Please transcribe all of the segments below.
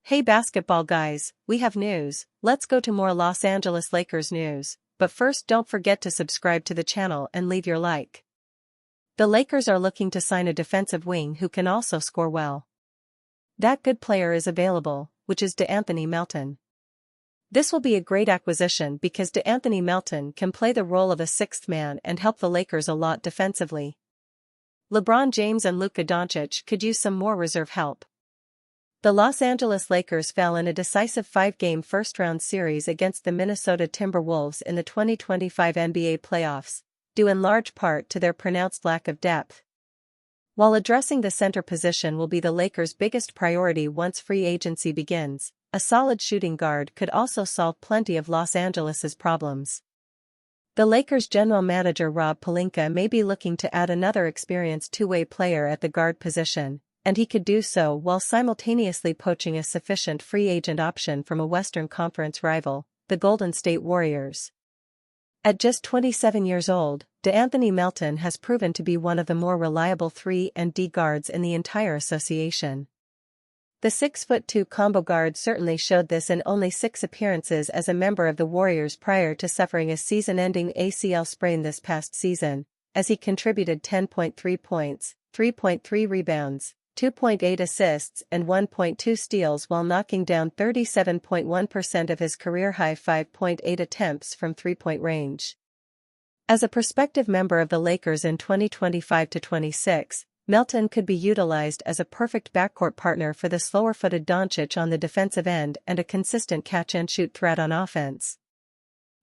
Hey basketball guys, we have news. Let's go to more Los Angeles Lakers news, but first don't forget to subscribe to the channel and leave your like. The Lakers are looking to sign a defensive wing who can also score well. That good player is available, which is DeAnthony Melton. This will be a great acquisition because DeAnthony Melton can play the role of a sixth man and help the Lakers a lot defensively. LeBron James and Luka Doncic could use some more reserve help. The Los Angeles Lakers fell in a decisive 5-game first-round series against the Minnesota Timberwolves in the 2025 NBA playoffs, due in large part to their pronounced lack of depth. While addressing the center position will be the Lakers' biggest priority once free agency begins, a solid shooting guard could also solve plenty of Los Angeles's problems. The Lakers' general manager Rob Pelinka may be looking to add another experienced two-way player at the guard position, and he could do so while simultaneously poaching a sufficient free agent option from a Western Conference rival, the Golden State Warriors. At just 27 years old, DeAnthony Melton has proven to be one of the more reliable 3 and D guards in the entire association. The 6'2" combo guard certainly showed this in only 6 appearances as a member of the Warriors prior to suffering a season-ending ACL sprain this past season, as he contributed 10.3 points, 3.3 rebounds, 2.8 assists and 1.2 steals while knocking down 37.1% of his career-high 5.8 attempts from three-point range. As a prospective member of the Lakers in 2025-26, Melton could be utilized as a perfect backcourt partner for the slower-footed Doncic on the defensive end and a consistent catch-and-shoot threat on offense.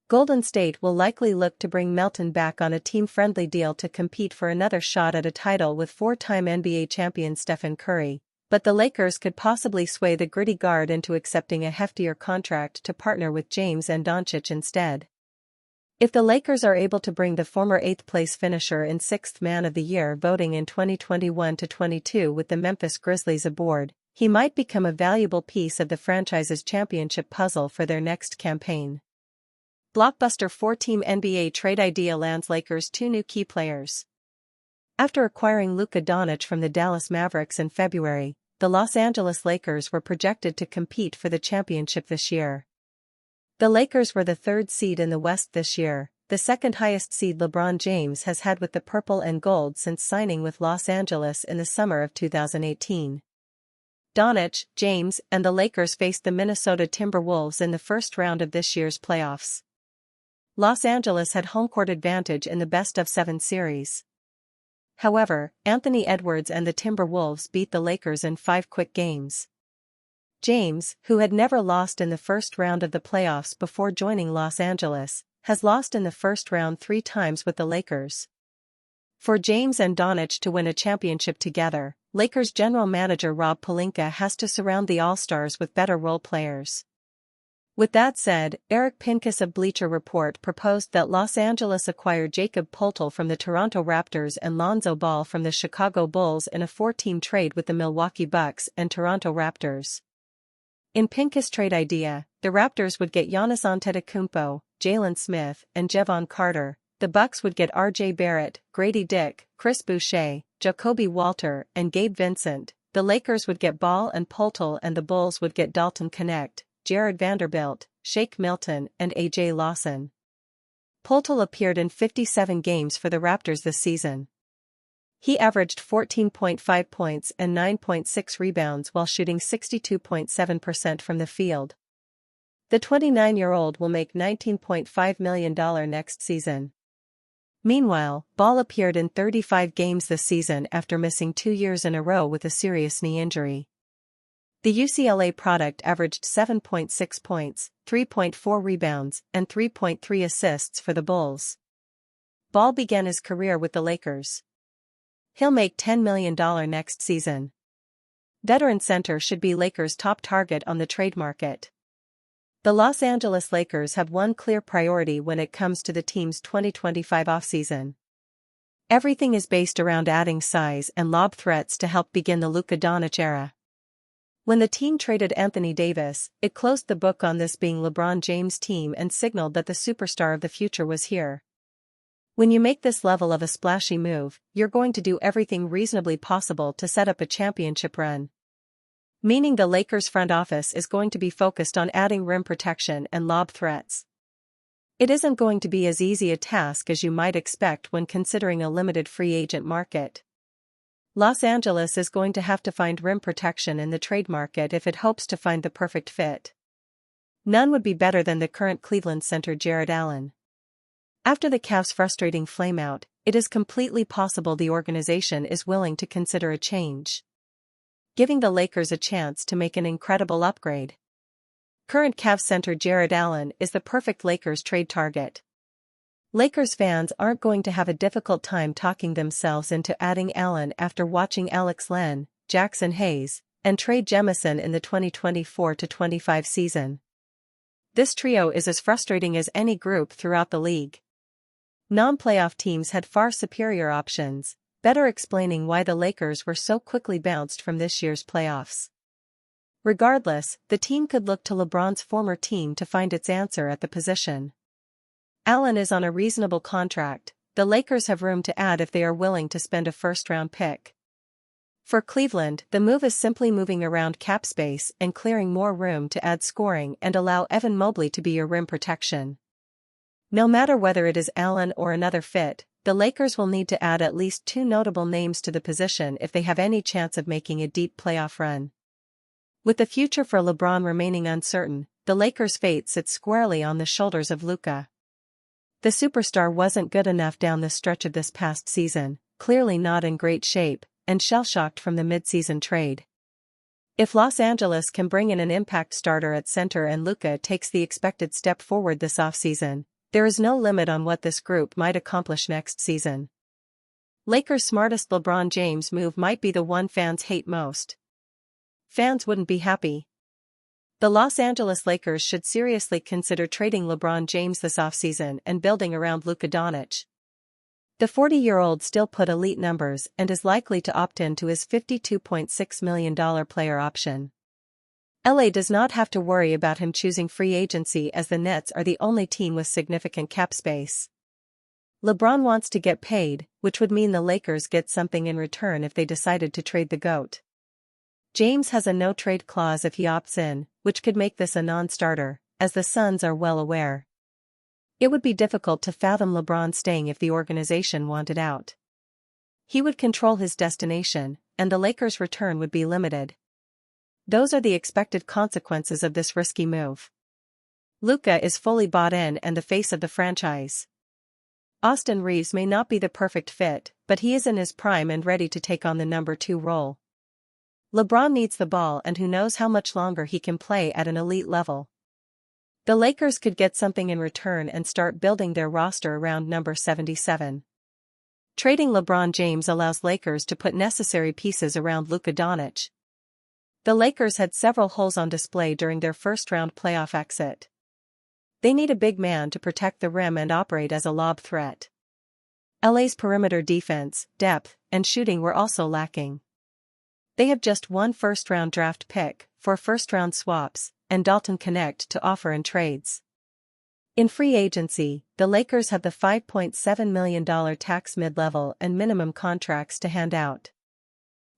Golden State will likely look to bring Melton back on a team-friendly deal to compete for another shot at a title with 4-time NBA champion Stephen Curry, but the Lakers could possibly sway the gritty guard into accepting a heftier contract to partner with James and Doncic instead. If the Lakers are able to bring the former 8th-place finisher in 6th Man of the Year voting in 2021-22 with the Memphis Grizzlies aboard, he might become a valuable piece of the franchise's championship puzzle for their next campaign. Blockbuster 4-team NBA trade idea lands Lakers 2 new key players. After acquiring Luka Doncic from the Dallas Mavericks in February, the Los Angeles Lakers were projected to compete for the championship this year. The Lakers were the 3rd seed in the West this year, the second highest seed LeBron James has had with the purple and gold since signing with Los Angeles in the summer of 2018. Doncic, James, and the Lakers faced the Minnesota Timberwolves in the first round of this year's playoffs. Los Angeles had home-court advantage in the best-of-7 series. However, Anthony Edwards and the Timberwolves beat the Lakers in 5 quick games. James, who had never lost in the first round of the playoffs before joining Los Angeles, has lost in the first round 3 times with the Lakers. For James and Doncic to win a championship together, Lakers general manager Rob Pelinka has to surround the All-Stars with better role players. With that said, Eric Pincus of Bleacher Report proposed that Los Angeles acquire Jakob Poeltl from the Toronto Raptors and Lonzo Ball from the Chicago Bulls in a 4-team trade with the Milwaukee Bucks and Toronto Raptors. In Pincus' trade idea, the Raptors would get Giannis Antetokounmpo, Jalen Smith, and Jevon Carter. The Bucks would get R.J. Barrett, Grady Dick, Chris Boucher, Jacoby Walter, and Gabe Vincent. The Lakers would get Ball and Poeltl, and the Bulls would get Dalton Knecht, Jared Vanderbilt, Shake Milton, and A.J. Lawson. Poeltl appeared in 57 games for the Raptors this season. He averaged 14.5 points and 9.6 rebounds while shooting 62.7% from the field. The 29-year-old will make $19.5 million next season. Meanwhile, Ball appeared in 35 games this season after missing 2 years in a row with a serious knee injury. The UCLA product averaged 7.6 points, 3.4 rebounds, and 3.3 assists for the Bulls. Ball began his career with the Lakers. He'll make $10 million next season. Veteran center should be Lakers' top target on the trade market. The Los Angeles Lakers have one clear priority when it comes to the team's 2025 offseason. Everything is based around adding size and lob threats to help begin the Luka Doncic era. When the team traded Anthony Davis, it closed the book on this being LeBron James' team and signaled that the superstar of the future was here. When you make this level of a splashy move, you're going to do everything reasonably possible to set up a championship run. Meaning the Lakers front office is going to be focused on adding rim protection and lob threats. It isn't going to be as easy a task as you might expect when considering a limited free agent market. Los Angeles is going to have to find rim protection in the trade market if it hopes to find the perfect fit. None would be better than the current Cleveland center Jarrett Allen. After the Cavs' frustrating flameout, it is completely possible the organization is willing to consider a change, giving the Lakers a chance to make an incredible upgrade. Current Cavs center Jarrett Allen is the perfect Lakers trade target. Lakers fans aren't going to have a difficult time talking themselves into adding Allen after watching Alex Len, Jackson Hayes, and Trey Jemison in the 2024-25 season. This trio is as frustrating as any group throughout the league. Non-playoff teams had far superior options, better explaining why the Lakers were so quickly bounced from this year's playoffs. Regardless, the team could look to LeBron's former team to find its answer at the position. Allen is on a reasonable contract. The Lakers have room to add if they are willing to spend a first-round pick. For Cleveland, the move is simply moving around cap space and clearing more room to add scoring and allow Evan Mobley to be your rim protection. No matter whether it is Allen or another fit, the Lakers will need to add at least two notable names to the position if they have any chance of making a deep playoff run. With the future for LeBron remaining uncertain, the Lakers' fate sits squarely on the shoulders of Luka. The superstar wasn't good enough down the stretch of this past season, clearly not in great shape, and shell-shocked from the mid-season trade. If Los Angeles can bring in an impact starter at center and Luka takes the expected step forward this offseason, there is no limit on what this group might accomplish next season. Lakers' smartest LeBron James move might be the one fans hate most. Fans wouldn't be happy. The Los Angeles Lakers should seriously consider trading LeBron James this offseason and building around Luka Doncic. The 40-year-old still put elite numbers and is likely to opt in to his $52.6 million player option. LA does not have to worry about him choosing free agency as the Nets are the only team with significant cap space. LeBron wants to get paid, which would mean the Lakers get something in return if they decided to trade the GOAT. James has a no-trade clause if he opts in, which could make this a non-starter, as the Suns are well aware. It would be difficult to fathom LeBron staying if the organization wanted out. He would control his destination, and the Lakers' return would be limited. Those are the expected consequences of this risky move. Luka is fully bought in and the face of the franchise. Austin Reaves may not be the perfect fit, but he is in his prime and ready to take on the number 2 role. LeBron needs the ball, and who knows how much longer he can play at an elite level. The Lakers could get something in return and start building their roster around number 77. Trading LeBron James allows Lakers to put necessary pieces around Luka Doncic. The Lakers had several holes on display during their first-round playoff exit. They need a big man to protect the rim and operate as a lob threat. LA's perimeter defense, depth, and shooting were also lacking. They have just one first-round draft pick, 4 first-round swaps, and Dalton Knecht to offer in trades. In free agency, the Lakers have the $5.7 million tax mid-level and minimum contracts to hand out.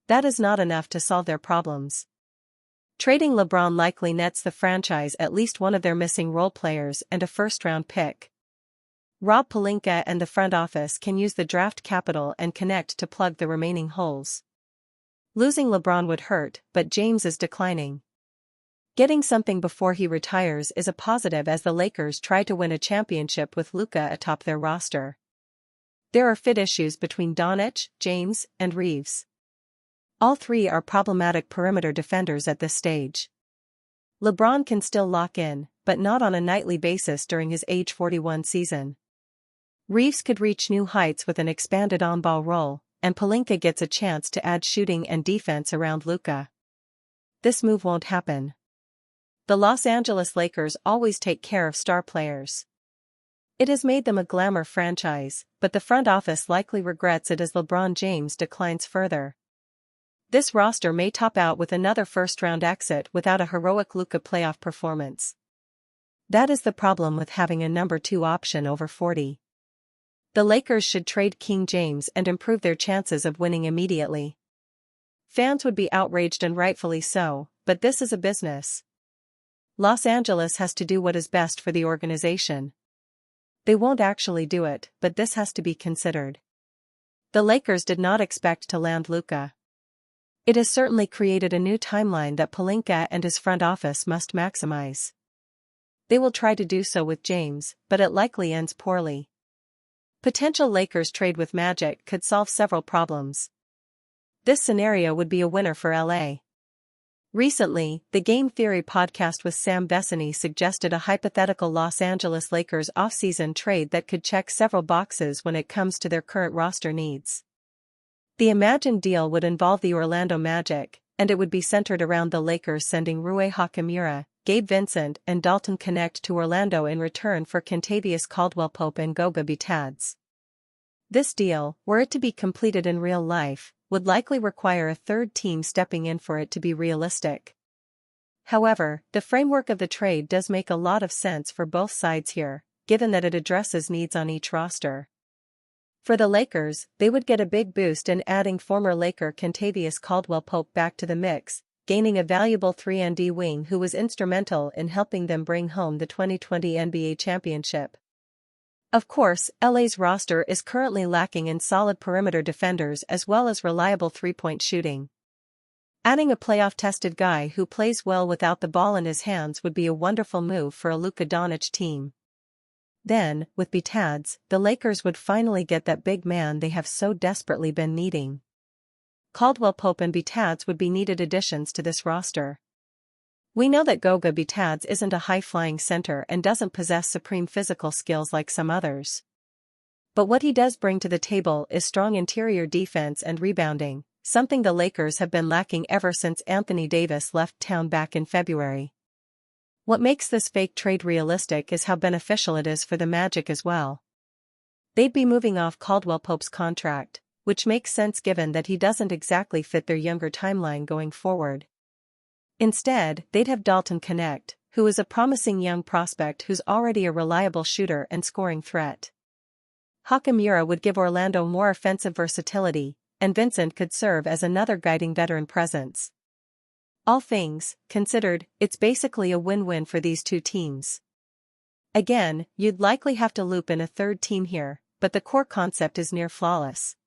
That is not enough to solve their problems. Trading LeBron likely nets the franchise at least one of their missing role players and a first-round pick. Rob Pelinka and the front office can use the draft capital and Knecht to plug the remaining holes. Losing LeBron would hurt, but James is declining. Getting something before he retires is a positive as the Lakers try to win a championship with Luka atop their roster. There are fit issues between Doncic, James, and Reaves. All three are problematic perimeter defenders at this stage. LeBron can still lock in, but not on a nightly basis during his age 41 season. Reaves could reach new heights with an expanded on-ball role, and Pelinka gets a chance to add shooting and defense around Luka. This move won't happen. The Los Angeles Lakers always take care of star players. It has made them a glamour franchise, but the front office likely regrets it as LeBron James declines further. This roster may top out with another first-round exit without a heroic Luka playoff performance. That is the problem with having a number 2 option over 40. The Lakers should trade King James and improve their chances of winning immediately. Fans would be outraged, and rightfully so, but this is a business. Los Angeles has to do what is best for the organization. They won't actually do it, but this has to be considered. The Lakers did not expect to land Luka. It has certainly created a new timeline that Pelinka and his front office must maximize. They will try to do so with James, but it likely ends poorly. Potential Lakers trade with Magic could solve several problems. This scenario would be a winner for LA. Recently, the Game Theory podcast with Sam Vecenie suggested a hypothetical Los Angeles Lakers offseason trade that could check several boxes when it comes to their current roster needs. The imagined deal would involve the Orlando Magic, and it would be centered around the Lakers sending Rui Hachimura, Gabe Vincent and Dalton Knecht to Orlando in return for Kentavious Caldwell-Pope and Goga Bitadze. This deal, were it to be completed in real life, would likely require a third team stepping in for it to be realistic. However, the framework of the trade does make a lot of sense for both sides here, given that it addresses needs on each roster. For the Lakers, they would get a big boost in adding former Laker Kentavious Caldwell-Pope back to the mix, gaining a valuable 3-and-D wing who was instrumental in helping them bring home the 2020 NBA championship. Of course, LA's roster is currently lacking in solid perimeter defenders as well as reliable three-point shooting. Adding a playoff-tested guy who plays well without the ball in his hands would be a wonderful move for a Luka Doncic team. Then, with Bitadze, the Lakers would finally get that big man they have so desperately been needing. Caldwell-Pope and Bitadze would be needed additions to this roster. We know that Goga Bitadze isn't a high-flying center and doesn't possess supreme physical skills like some others. But what he does bring to the table is strong interior defense and rebounding, something the Lakers have been lacking ever since Anthony Davis left town back in February. What makes this fake trade realistic is how beneficial it is for the Magic as well. They'd be moving off Caldwell-Pope's contract, which makes sense given that he doesn't exactly fit their younger timeline going forward. Instead, they'd have Dalton Knecht, who is a promising young prospect who's already a reliable shooter and scoring threat. Hachimura would give Orlando more offensive versatility, and Vincent could serve as another guiding veteran presence. All things considered, it's basically a win-win for these two teams. Again, you'd likely have to loop in a third team here, but the core concept is near flawless.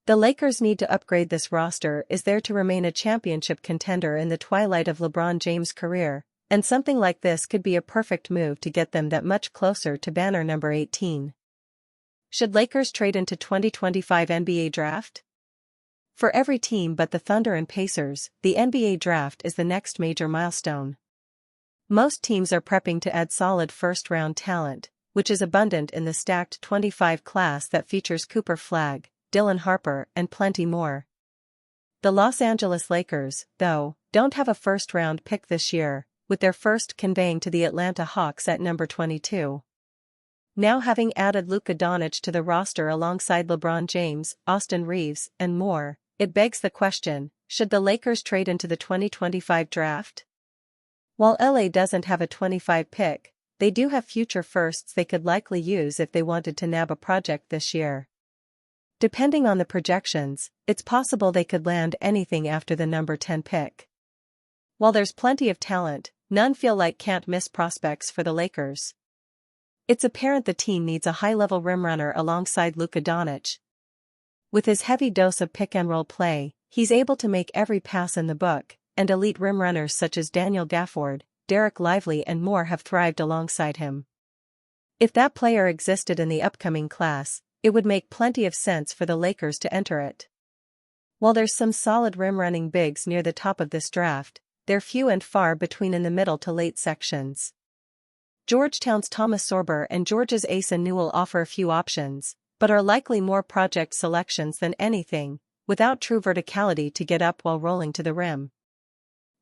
The Lakers need to upgrade this roster is there to remain a championship contender in the twilight of LeBron James' career, and something like this could be a perfect move to get them that much closer to banner number 18. Should Lakers trade into 2025 NBA draft? For every team but the Thunder and Pacers, the NBA draft is the next major milestone. Most teams are prepping to add solid first-round talent, which is abundant in the stacked 25 class that features Cooper Flagg, Dylan Harper, and plenty more. The Los Angeles Lakers, though, don't have a first-round pick this year, with their first conveying to the Atlanta Hawks at number 22. Now having added Luka Doncic to the roster alongside LeBron James, Austin Reeves, and more, it begs the question, should the Lakers trade into the 2025 draft? While LA doesn't have a 25 pick, they do have future firsts they could likely use if they wanted to nab a project this year. Depending on the projections, it's possible they could land anything after the number 10 pick. While there's plenty of talent, none feel like can't-miss prospects for the Lakers. It's apparent the team needs a high-level rim runner alongside Luka Doncic. With his heavy dose of pick-and-roll play, he's able to make every pass in the book, and elite rim runners such as Daniel Gafford, Derek Lively and more have thrived alongside him. If that player existed in the upcoming class, it would make plenty of sense for the Lakers to enter it. While there's some solid rim-running bigs near the top of this draft, they're few and far between in the middle to late sections. Georgetown's Thomas Sorber and Georgia's Asa Newell offer a few options, but are likely more project selections than anything, without true verticality to get up while rolling to the rim.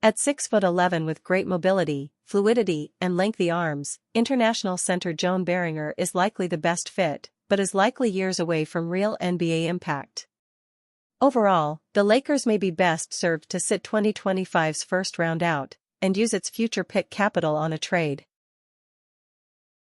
At 6'11" with great mobility, fluidity, and lengthy arms, international center Joan Beringer is likely the best fit, but is likely years away from real NBA impact. Overall, the Lakers may be best served to sit 2025's first round out, and use its future pick capital on a trade.